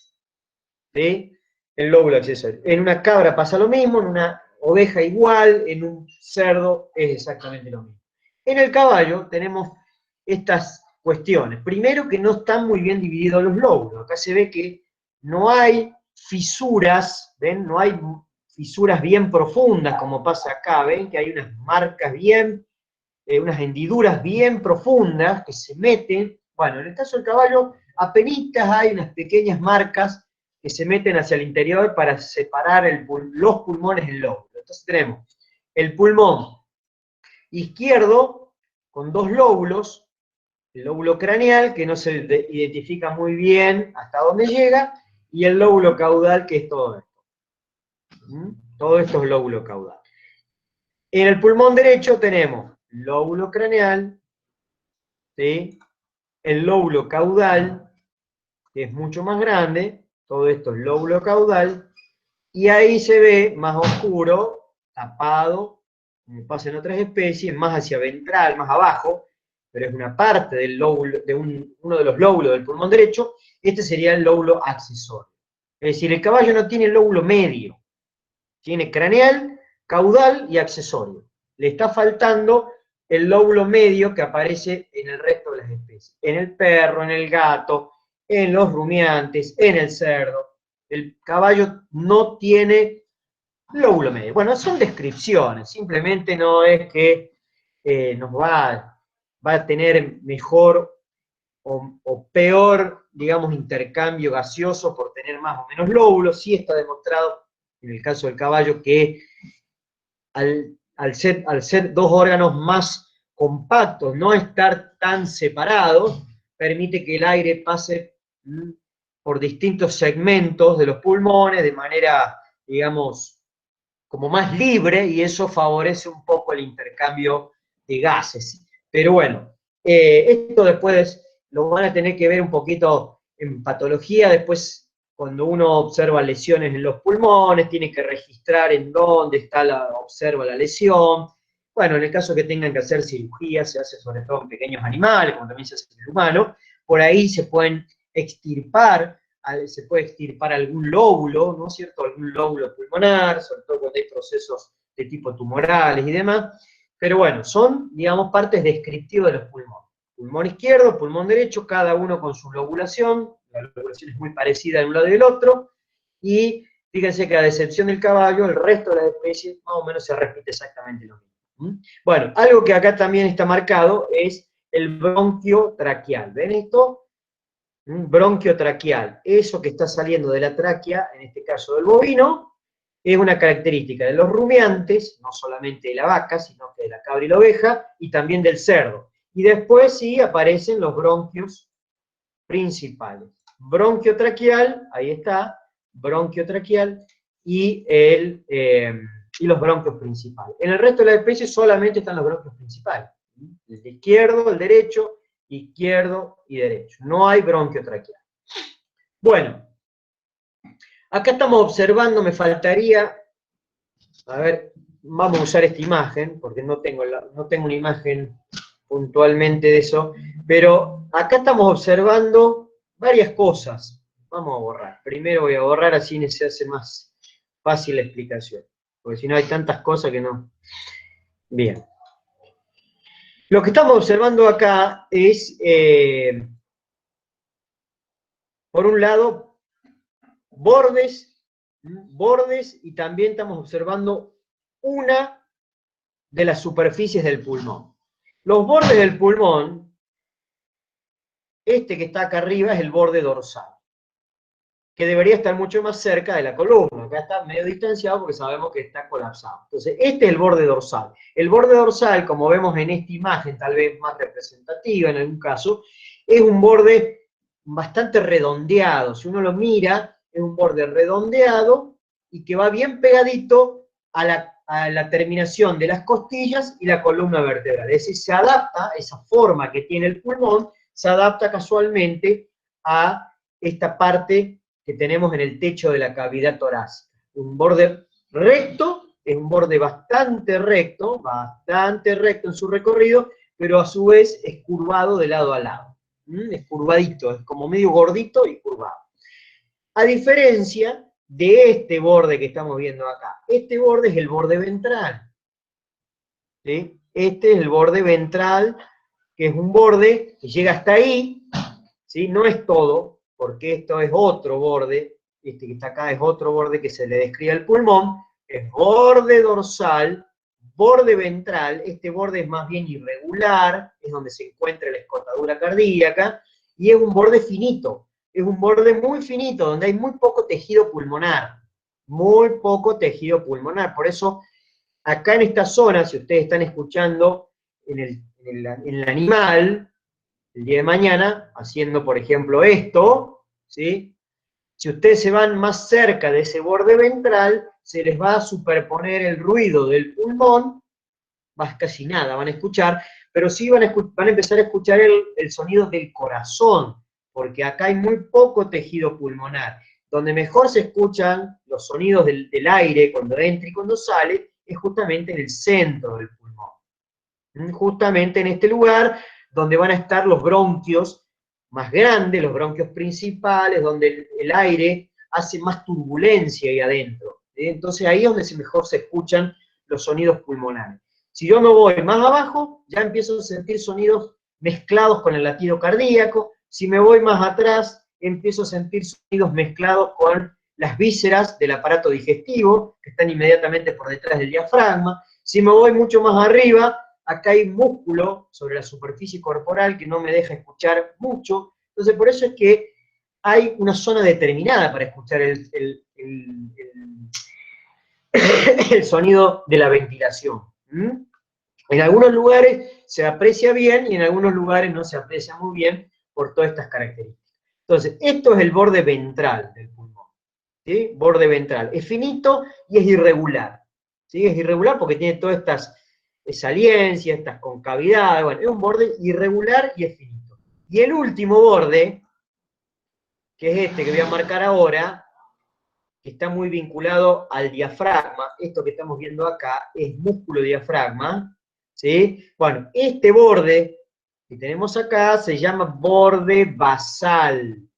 S1: ¿Sí? El lóbulo accesorio. En una cabra pasa lo mismo, en una oveja igual, en un cerdo es exactamente lo mismo. En el caballo tenemos estas cuestiones. Primero, que no están muy bien divididos los lóbulos. Acá se ve que no hay fisuras, ¿ven? No hay fisuras bien profundas como pasa acá, ¿ven? Que hay unas marcas bien, unas hendiduras bien profundas que se meten. Bueno, en el caso del caballo, apenitas hay unas pequeñas marcas que se meten hacia el interior para separar los pulmones en lóbulos. Entonces tenemos el pulmón izquierdo con 2 lóbulos, el lóbulo craneal, que no se identifica muy bien hasta dónde llega, y el lóbulo caudal, que es todo esto. Todo esto es lóbulo caudal. En el pulmón derecho tenemos lóbulo craneal, ¿sí?, el lóbulo caudal, que es mucho más grande, todo esto es lóbulo caudal, y ahí se ve más oscuro, tapado, como pasa en otras especies, más hacia ventral, más abajo, pero es una parte del lóbulo, de uno de los lóbulos del pulmón derecho. Este sería el lóbulo accesorio. Es decir, el caballo no tiene lóbulo medio, tiene craneal, caudal y accesorio. Le está faltando el lóbulo medio que aparece en el resto de las especies. En el perro, en el gato, en los rumiantes, en el cerdo. El caballo no tiene lóbulo medio. Bueno, son descripciones, simplemente no es que nos va a tener mejor o peor, digamos, intercambio gaseoso por tener más o menos lóbulos. Sí está demostrado, en el caso del caballo, que al ser 2 órganos más compactos, no estar tan separados, permite que el aire pase por distintos segmentos de los pulmones de manera, digamos, como más libre, y eso favorece un poco el intercambio de gases. Pero bueno, esto después lo van a tener que ver un poquito en patología, después cuando uno observa lesiones en los pulmones, tiene que registrar en dónde está observa la lesión. Bueno, en el caso que tengan que hacer cirugía, se hace sobre todo en pequeños animales, como también se hace en el humano, por ahí se puede extirpar algún lóbulo, ¿no es cierto? Algún lóbulo pulmonar, sobre todo cuando hay procesos de tipo tumorales y demás. Pero bueno, son, digamos, partes descriptivas de los pulmones. Pulmón izquierdo, pulmón derecho, cada uno con su lobulación. La lobulación es muy parecida de un lado y del otro. Y fíjense que a excepción del caballo, el resto de las especies más o menos se repite exactamente lo mismo. Bueno, algo que acá también está marcado es el bronquio traqueal. ¿Ven esto? Bronquio traqueal. Eso que está saliendo de la tráquea, en este caso del bovino, es una característica de los rumiantes, no solamente de la vaca, sino que de la cabra y la oveja, y también del cerdo. Y después sí aparecen los bronquios principales. Bronquio traqueal, ahí está, bronquio traqueal, y los bronquios principales. En el resto de las especies solamente están los bronquios principales. El izquierdo, el derecho, izquierdo y derecho. No hay bronquio traqueal. Bueno, acá estamos observando, me faltaría, a ver, vamos a usar esta imagen, porque no tengo una imagen puntualmente de eso, pero acá estamos observando varias cosas. Vamos a borrar. Primero voy a borrar, así se hace más fácil la explicación, porque si no hay tantas cosas que no. Bien. Lo que estamos observando acá es, por un lado, bordes, y también estamos observando una de las superficies del pulmón. Los bordes del pulmón, este que está acá arriba es el borde dorsal, que debería estar mucho más cerca de la columna. Acá está medio distanciado porque sabemos que está colapsado. Entonces, este es el borde dorsal. El borde dorsal, como vemos en esta imagen, tal vez más representativa en algún caso, es un borde bastante redondeado. Si uno lo mira, es un borde redondeado y que va bien pegadito a la terminación de las costillas y la columna vertebral. Es decir, se adapta, esa forma que tiene el pulmón, se adapta casualmente a esta parte que tenemos en el techo de la cavidad torácica. Un borde recto, es un borde bastante recto en su recorrido, pero a su vez es curvado de lado a lado. Es curvadito, es como medio gordito y curvado. A diferencia de este borde que estamos viendo acá. Este borde es el borde ventral. ¿Sí? Este es el borde ventral, que es un borde que llega hasta ahí, ¿sí? No es todo, porque esto es otro borde, este que está acá es otro borde que se le describe al pulmón, es borde dorsal, borde ventral, este borde es más bien irregular, es donde se encuentra la escotadura cardíaca, y es un borde finito, es un borde muy finito, donde hay muy poco tejido pulmonar, por eso acá en esta zona, si ustedes están escuchando en el animal, el día de mañana, haciendo, por ejemplo, esto, ¿sí? Si ustedes se van más cerca de ese borde ventral, se les va a superponer el ruido del pulmón, más casi nada van a escuchar, pero sí van a empezar a escuchar el sonido del corazón, porque acá hay muy poco tejido pulmonar. Donde mejor se escuchan los sonidos del aire cuando entra y cuando sale, es justamente en el centro del pulmón. Justamente en este lugar donde van a estar los bronquios más grandes, los bronquios principales, donde el aire hace más turbulencia ahí adentro. Entonces ahí es donde mejor se escuchan los sonidos pulmonares. Si yo me voy más abajo, ya empiezo a sentir sonidos mezclados con el latido cardíaco. Si me voy más atrás, empiezo a sentir sonidos mezclados con las vísceras del aparato digestivo, que están inmediatamente por detrás del diafragma. Si me voy mucho más arriba, acá hay músculo sobre la superficie corporal que no me deja escuchar mucho. Entonces, por eso es que hay una zona determinada para escuchar el sonido de la ventilación. En algunos lugares se aprecia bien y en algunos lugares no se aprecia muy bien por todas estas características. Entonces, esto es el borde ventral del pulmón, ¿sí? Borde ventral. Es finito y es irregular, ¿sí? Es irregular porque tiene todas estas saliencias, estas concavidades, bueno, es un borde irregular y es finito. Y el último borde, que es este que voy a marcar ahora, que está muy vinculado al diafragma, esto que estamos viendo acá es músculo diafragma, ¿sí? Bueno, este borde que tenemos acá se llama borde basal,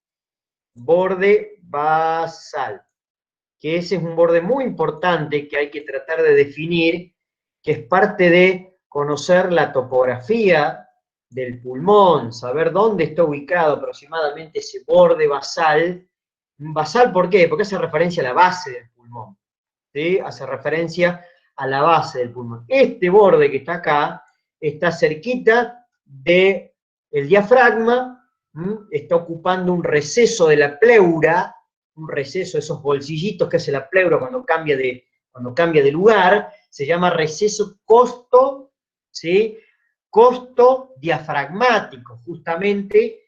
S1: que ese es un borde muy importante que hay que tratar de definir, que es parte de conocer la topografía del pulmón, saber dónde está ubicado aproximadamente ese borde basal. ¿Basal por qué? Porque hace referencia a la base del pulmón, ¿sí? Hace referencia a la base del pulmón. Este borde que está acá está cerquita del diafragma, está ocupando un receso de la pleura, un receso, esos bolsillitos que hace la pleura cuando cambia de lugar, se llama receso costo, ¿sí? Costo diafragmático, justamente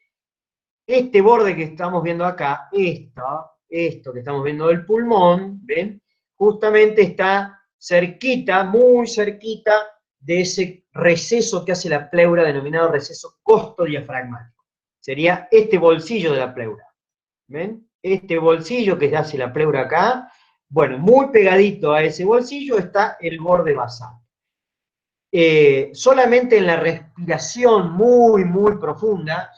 S1: este borde que estamos viendo acá, esto que estamos viendo del pulmón, ¿ven? Justamente está cerquita, muy cerquita, de ese receso que hace la pleura, denominado receso costodiafragmático. Sería este bolsillo de la pleura. ¿Ven? Este bolsillo que hace la pleura acá, bueno, muy pegadito a ese bolsillo está el borde basal. Solamente en la respiración muy, muy profunda,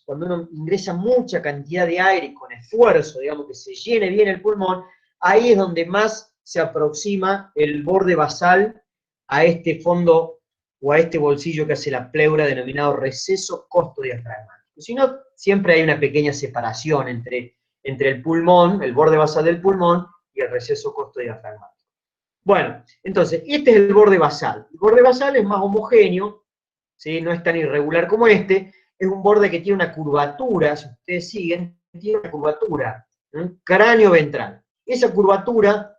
S1: cuando uno ingresa mucha cantidad de aire y con esfuerzo, digamos, que se llene bien el pulmón, ahí es donde más se aproxima el borde basal a este fondo o a este bolsillo que hace la pleura, denominado receso costodiafragmático. Si no, siempre hay una pequeña separación entre el pulmón, el borde basal del pulmón, y el receso costodiafragmático. Bueno, entonces, este es el borde basal. El borde basal es más homogéneo, ¿sí? No es tan irregular como este, es un borde que tiene una curvatura, si ustedes siguen, tiene una curvatura, cráneo ventral. Esa curvatura,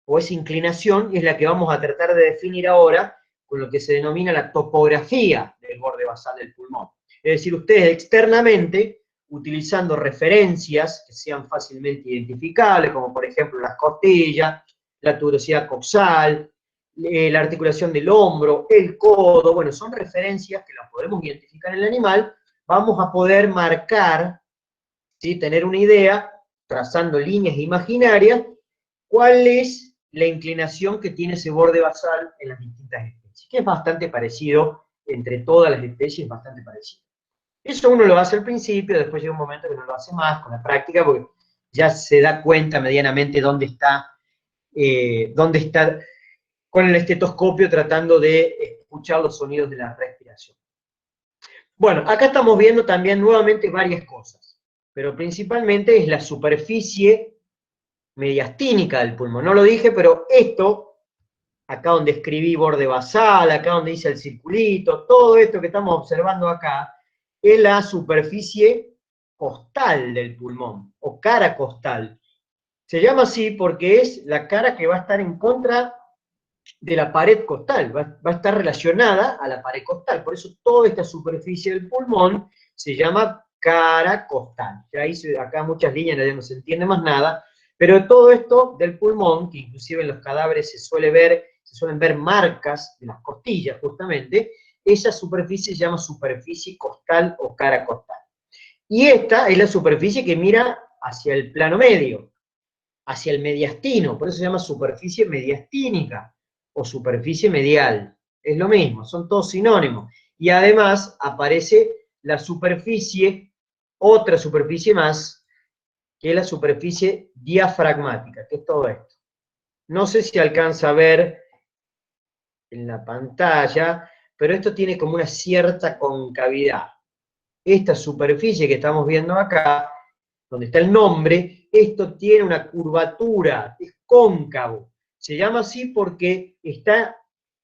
S1: o esa inclinación, es la que vamos a tratar de definir ahora con lo que se denomina la topografía del borde basal del pulmón. Es decir, ustedes externamente, utilizando referencias que sean fácilmente identificables, como por ejemplo las costillas, la tuberosidad coxal, la articulación del hombro, el codo, bueno, son referencias que las podemos identificar en el animal, vamos a poder marcar, ¿sí? Tener una idea, trazando líneas imaginarias, cuál es la inclinación que tiene ese borde basal en las distintas especies, que es bastante parecido entre todas las especies, bastante parecido. Eso uno lo hace al principio, después llega un momento que no lo hace más con la práctica, porque ya se da cuenta medianamente dónde está con el estetoscopio tratando de escuchar los sonidos de la respiración. Bueno, acá estamos viendo también nuevamente varias cosas, pero principalmente es la superficie mediastínica del pulmón. No lo dije, pero esto, acá donde escribí borde basal, acá donde dice el circulito, todo esto que estamos observando acá, es la superficie costal del pulmón, o cara costal. Se llama así porque es la cara que va a estar en contra de la pared costal, va a estar relacionada a la pared costal. Por eso toda esta superficie del pulmón se llama cara costal. Ya hice acá muchas líneas, no se entiende más nada, pero todo esto del pulmón, que inclusive en los cadáveres se suelen ver marcas de las costillas justamente, esa superficie se llama superficie costal o cara costal. Y esta es la superficie que mira hacia el plano medio, hacia el mediastino, por eso se llama superficie mediastínica o superficie medial. Es lo mismo, son todos sinónimos. Y además aparece la superficie, otra superficie más, que es la superficie diafragmática, que es todo esto. No sé si alcanza a ver en la pantalla, pero esto tiene como una cierta concavidad. Esta superficie que estamos viendo acá, donde está el nombre, esto tiene una curvatura, es cóncavo. Se llama así porque está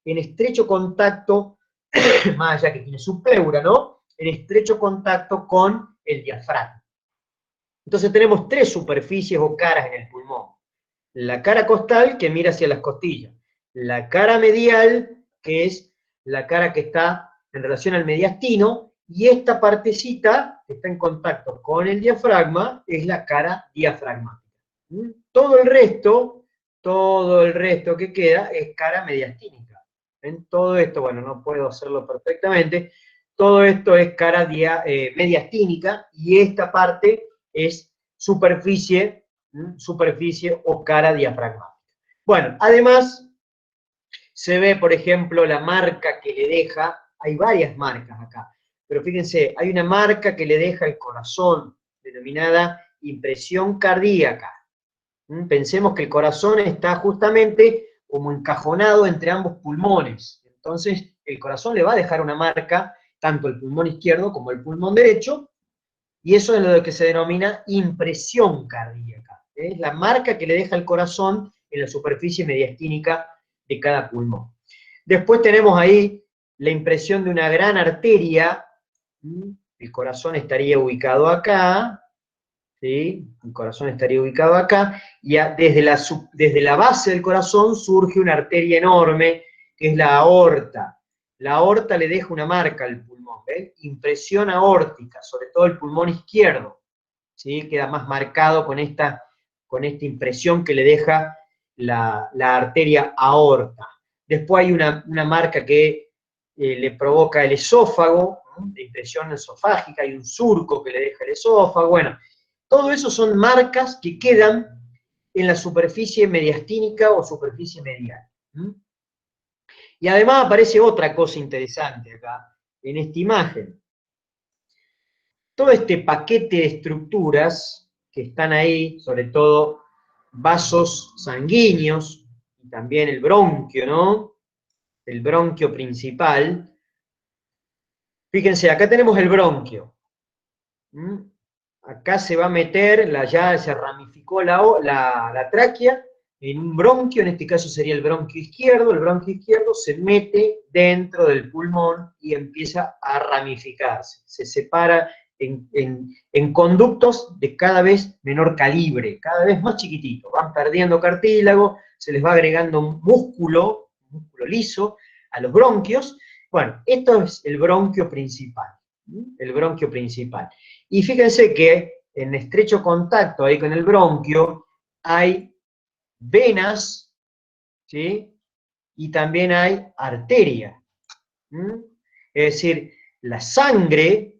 S1: en estrecho contacto, más allá que tiene su pleura, ¿no? En estrecho contacto con el diafragma. Entonces tenemos tres superficies o caras en el pulmón. La cara costal, que mira hacia las costillas. La cara medial, que es la cara que está en relación al mediastino, y esta partecita que está en contacto con el diafragma es la cara diafragmática. Todo el resto que queda es cara mediastínica. En todo esto, bueno, no puedo hacerlo perfectamente, todo esto es cara mediastínica, y esta parte es superficie o cara diafragmática. Bueno, además se ve, por ejemplo, la marca que le deja, hay varias marcas acá, pero fíjense, hay una marca que le deja el corazón, denominada impresión cardíaca. Pensemos que el corazón está justamente como encajonado entre ambos pulmones. Entonces, el corazón le va a dejar una marca, tanto el pulmón izquierdo como el pulmón derecho, y eso es lo que se denomina impresión cardíaca. Es la marca que le deja el corazón en la superficie mediastínica de cada pulmón. Después tenemos ahí la impresión de una gran arteria. El corazón estaría ubicado acá, ¿sí? El corazón estaría ubicado acá, y desde la base del corazón surge una arteria enorme, que es la aorta. La aorta le deja una marca al pulmón, ¿ven? Impresión aórtica, sobre todo el pulmón izquierdo, ¿sí? Queda más marcado con esta impresión que le deja la arteria aorta. Después hay una marca que le provoca el esófago, ¿no? De impresión esofágica, hay un surco que le deja el esófago, bueno. Todo eso son marcas que quedan en la superficie mediastínica o superficie medial. Y además aparece otra cosa interesante acá, en esta imagen. Todo este paquete de estructuras que están ahí, sobre todo vasos sanguíneos, y también el bronquio, ¿no? El bronquio principal. Fíjense, acá tenemos el bronquio. Acá se va a meter, ya se ramificó la tráquea en un bronquio, en este caso sería el bronquio izquierdo se mete dentro del pulmón y empieza a ramificarse, se separa en conductos de cada vez menor calibre, cada vez más chiquititos, van perdiendo cartílago, se les va agregando un músculo liso a los bronquios. Bueno, esto es el bronquio principal, Y fíjense que en estrecho contacto ahí con el bronquio hay venas, ¿sí? Y también hay arteria. Es decir, la sangre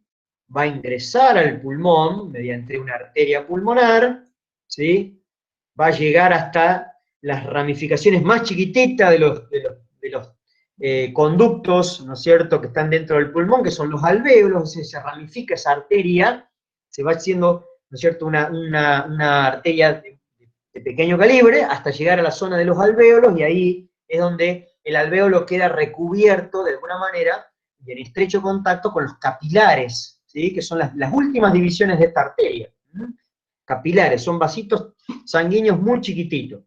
S1: va a ingresar al pulmón mediante una arteria pulmonar, ¿sí? Va a llegar hasta las ramificaciones más chiquititas de los conductos, ¿no es cierto?, que están dentro del pulmón, que son los alvéolos. Se ramifica esa arteria, se va haciendo, ¿no es cierto?, una arteria de pequeño calibre, hasta llegar a la zona de los alvéolos, y ahí es donde el alvéolo queda recubierto, de alguna manera, y en estrecho contacto con los capilares, ¿sí?, que son las últimas divisiones de esta arteria. Capilares, son vasitos sanguíneos muy chiquititos.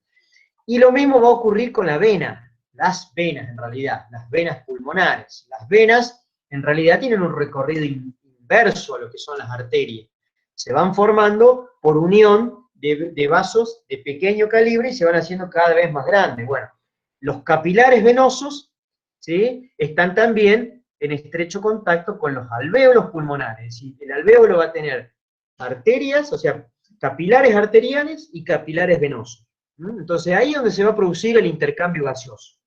S1: Y lo mismo va a ocurrir con la vena, las venas en realidad, las venas pulmonares. Las venas en realidad tienen un recorrido inverso a lo que son las arterias. Se van formando por unión de vasos de pequeño calibre y se van haciendo cada vez más grandes. Bueno, los capilares venosos, ¿sí?, están también en estrecho contacto con los alvéolos pulmonares. Es decir, el alvéolo va a tener arterias, o sea, capilares arteriales y capilares venosos. Entonces ahí es donde se va a producir el intercambio gaseoso.